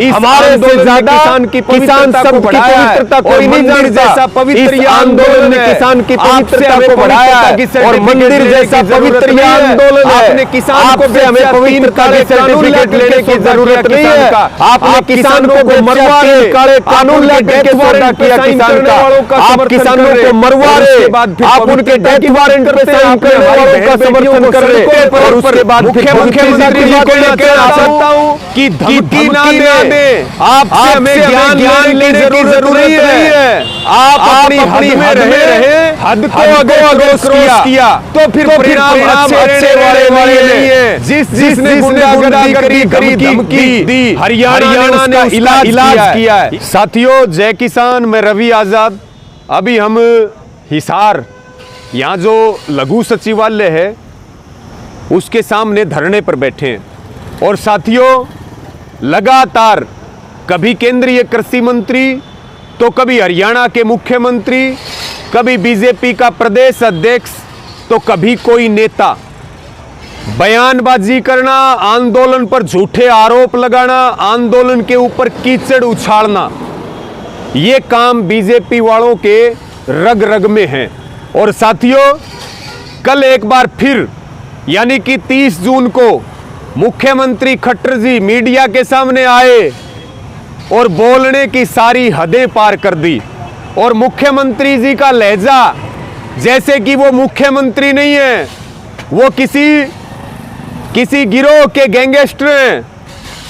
हमारे से ज्यादा किसान सब की पवित्रता कोई नहीं जानता। पवित्र आंदोलन ने किसान की पवित्रता को बढ़ाया है और मंदिर जैसा पवित्र आंदोलन है। आपने किसान को हमें पवित्रता के सर्टिफिकेट लेने की जरूरत नहीं है। आपने किसानों को मरवा रहे, काले कानून लेकर के सौदा किया किसान का। आप किसानों को मरवा रहे, आप उनके डेथ वारंट पे साइन करने वालों का समर्थन कर रहे और उसके बाद मुख्यमंत्री जी को मैं कहना चाहता हूँ कि धमकी ना दे। आपसे हमें ज्ञान लेने की जरूरत नहीं है। आप अपनी हद में रहे, हद को अगर क्रॉस किया तो फिर परिणाम अच्छे वाले नहीं है। जिसने गुंडागर्दी करी, धमकी दी, हरियाणा ने उसका इलाज किया है। साथियों, जय किसान, मैं रवि आजाद। अभी हम हिसार, यहाँ जो लघु सचिवालय है उसके सामने धरने पर बैठे हैं और साथियों, लगातार कभी केंद्रीय कृषि मंत्री तो कभी हरियाणा के मुख्यमंत्री, कभी बीजेपी का प्रदेश अध्यक्ष तो कभी कोई नेता बयानबाजी करना, आंदोलन पर झूठे आरोप लगाना, आंदोलन के ऊपर कीचड़ उछालना, ये काम बीजेपी वालों के रग रग में है। और साथियों, कल एक बार फिर यानी कि 30 जून को मुख्यमंत्री खट्टर जी मीडिया के सामने आए और बोलने की सारी हदें पार कर दी और मुख्यमंत्री जी का लहजा जैसे कि वो मुख्यमंत्री नहीं है, वो किसी गिरोह के गैंगस्टर हैं।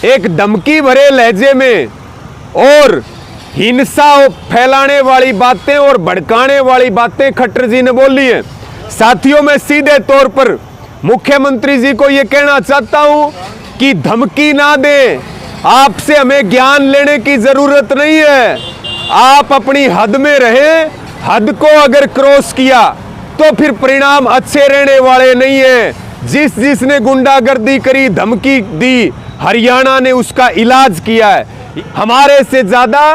एक धमकी भरे लहजे में और हिंसा फैलाने वाली बातें और भड़काने वाली बातें खट्टर जी ने बोली है। साथियों, मैं सीधे तौर पर मुख्यमंत्री जी को यह कहना चाहता हूं कि धमकी ना दें। आपसे हमें ज्ञान लेने की जरूरत नहीं है। आप अपनी हद में रहे, हद को अगर क्रॉस किया तो फिर परिणाम अच्छे रहने वाले नहीं है। जिसने गुंडागर्दी करी, धमकी दी, हरियाणा ने उसका इलाज किया है। हमारे से ज्यादा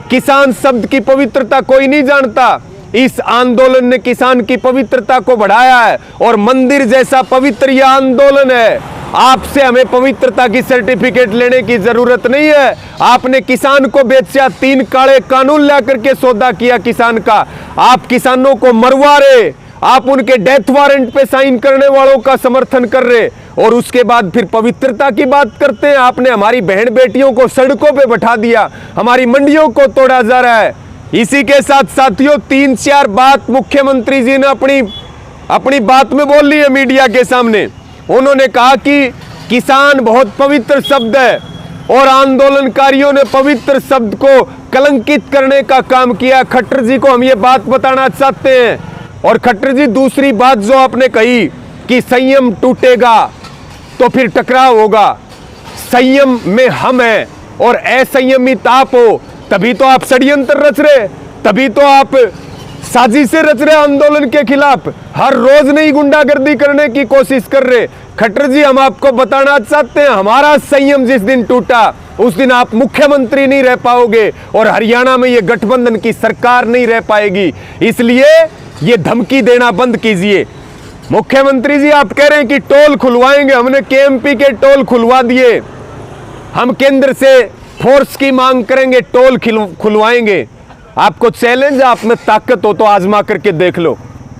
किसान शब्द की पवित्रता कोई नहीं जानता। इस आंदोलन ने किसान की पवित्रता को बढ़ाया है और मंदिर जैसा पवित्र यह आंदोलन है। आपसे हमें पवित्रता की सर्टिफिकेट लेने की जरूरत नहीं है। आपने किसान को बेचा, 3 काले कानून लाकर के सौदा किया किसान का। आप किसानों को मरवा रहे, आप उनके डेथ वारंट पे साइन करने वालों का समर्थन कर रहे और उसके बाद फिर पवित्रता की बात करते हैं। आपने हमारी बहन बेटियों को सड़कों पे बैठा दिया, हमारी मंडियों को तोड़ा जा रहा है। इसी के साथ साथियों, 3-4 बात मुख्यमंत्री जी ने अपनी बात में बोल ली है मीडिया के सामने। उन्होंने कहा कि किसान बहुत पवित्र शब्द है और आंदोलनकारियों ने पवित्र शब्द को कलंकित करने का काम किया। खट्टर जी को हम ये बात बताना चाहते हैं। और खट्टर जी, दूसरी बात जो आपने कही कि संयम टूटेगा तो फिर टकराव होगा, संयम में हम हैं और असंयमित आप हो, तभी तो आप षड्यंत्र रच रहे, तभी तो आप साजिशें रच रहे आंदोलन के खिलाफ, हर रोज नई गुंडागर्दी करने की कोशिश कर रहे। खट्टर जी, हम आपको बताना चाहते हैं, हमारा संयम जिस दिन टूटा उस दिन आप मुख्यमंत्री नहीं रह पाओगे और हरियाणा में ये गठबंधन की सरकार नहीं रह पाएगी। इसलिए ये धमकी देना बंद कीजिए। मुख्यमंत्री जी, आप कह रहे हैं कि टोल खुलवाएंगे, हमने केएमपी के टोल खुलवा दिए, हम केंद्र से फोर्स की मांग करेंगे, टोल खुलवाएंगे। आपको चैलेंज, आप में ताकत हो तो आजमा करके देख लो।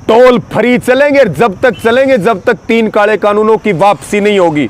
टोल फ्री चलेंगे, जब तक चलेंगे जब तक 3 काले कानूनों की वापसी नहीं होगी।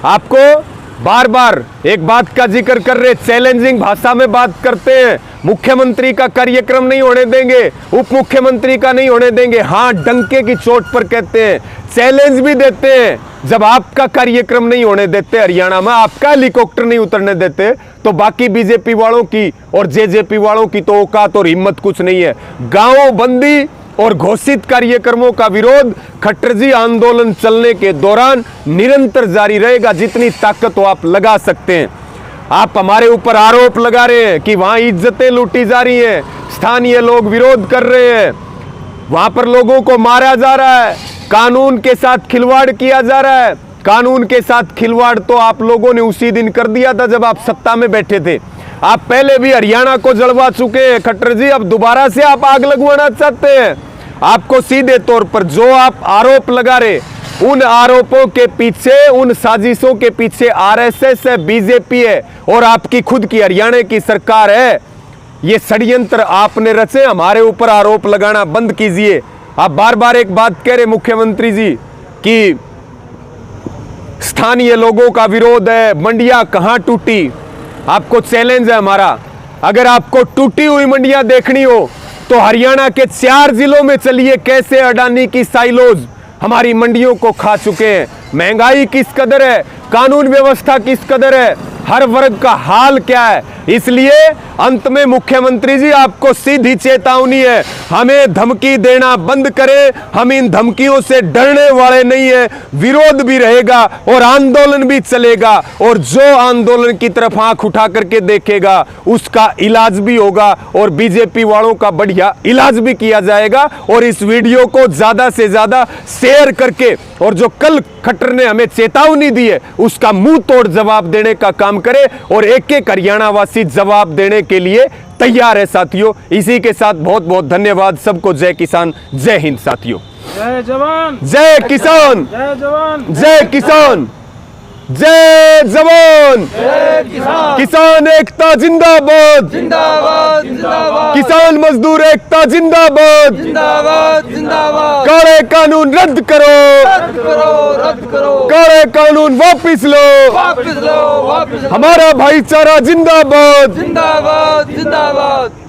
आपको बार बार एक बात का जिक्र कर रहे, चैलेंजिंग भाषा में बात करते हैं। मुख्यमंत्री का कार्यक्रम नहीं होने देंगे, उप मुख्यमंत्री का नहीं होने देंगे। हाँ, डंके की चोट पर कहते हैं, चैलेंज भी देते हैं। जब आपका कार्यक्रम नहीं होने देते हरियाणा में, आपका हेलीकॉप्टर नहीं उतरने देते, तो बाकी बीजेपी वालों की और जेजेपी वालों की तो औकात और हिम्मत कुछ नहीं है। गांव बंदी और घोषित कार्यक्रमों का विरोध खट्टर जी आंदोलन चलने के दौरान निरंतर जारी रहेगा। जितनी ताकत हो आप लगा सकते हैं। आप हमारे ऊपर आरोप लगा रहे हैं कि वहां इज्जतें लूटी जा रही हैं, स्थानीय लोग विरोध कर रहे हैं, वहां पर लोगों को मारा जा रहा है, कानून के साथ खिलवाड़ किया जा रहा है। कानून के साथ खिलवाड़ तो आप लोगों ने उसी दिन कर दिया था जब आप सत्ता में बैठे थे। आप पहले भी हरियाणा को जलवा चुके हैं खट्टर जी, अब दोबारा से आप आग लगवाना चाहते हैं। आपको सीधे तौर पर जो आप आरोप लगा रहे, उन आरोपों के पीछे, उन साजिशों के पीछे आरएसएस है, बीजेपी है और आपकी खुद की हरियाणा की सरकार है। ये षड्यंत्र आपने रचे, हमारे ऊपर आरोप लगाना बंद कीजिए। आप बार बार एक बात कह रहे मुख्यमंत्री जी कि स्थानीय लोगों का विरोध है, मंडियां कहां टूटी। आपको चैलेंज है हमारा, अगर आपको टूटी हुई मंडियां देखनी हो तो हरियाणा के 4 जिलों में चलिए, कैसे अडानी की साइलोज हमारी मंडियों को खा चुके हैं। महंगाई किस कदर है, कानून व्यवस्था किस कदर है, हर वर्ग का हाल क्या है। इसलिए अंत में मुख्यमंत्री जी आपको सीधी चेतावनी है, हमें धमकी देना बंद करें। हम इन धमकियों से डरने वाले नहीं है, विरोध भी रहेगा और आंदोलन भी चलेगा, और जो आंदोलन की तरफ आंख उठा करके देखेगा उसका इलाज भी होगा और बीजेपी वालों का बढ़िया इलाज भी किया जाएगा। और इस वीडियो को ज्यादा से ज्यादा शेयर करके, और जो कल खट्टर ने हमें चेतावनी दी है उसका मुंह तोड़ जवाब देने का काम करे, और एक एक हरियाणा वासी जवाब देने के लिए तैयार है साथियों। इसी के साथ बहुत बहुत धन्यवाद सबको। जय किसान, जय हिंद साथियों। जय जवान, जय किसान, जय जवान, जय किसान, जय जवान, जय किसान, किसान एकता जिंदाबाद, जिंदाबाद जिंदाबाद, किसान मजदूर एकता जिंदाबाद, जिंदाबाद जिंदाबाद, काले कानून रद्द करो, रद्द करो, रद्द करो, काले कानून वापिस लो, वापस लो, वापस लो, हमारा भाईचारा जिंदाबाद। जिंदाबाद जिंदाबाद।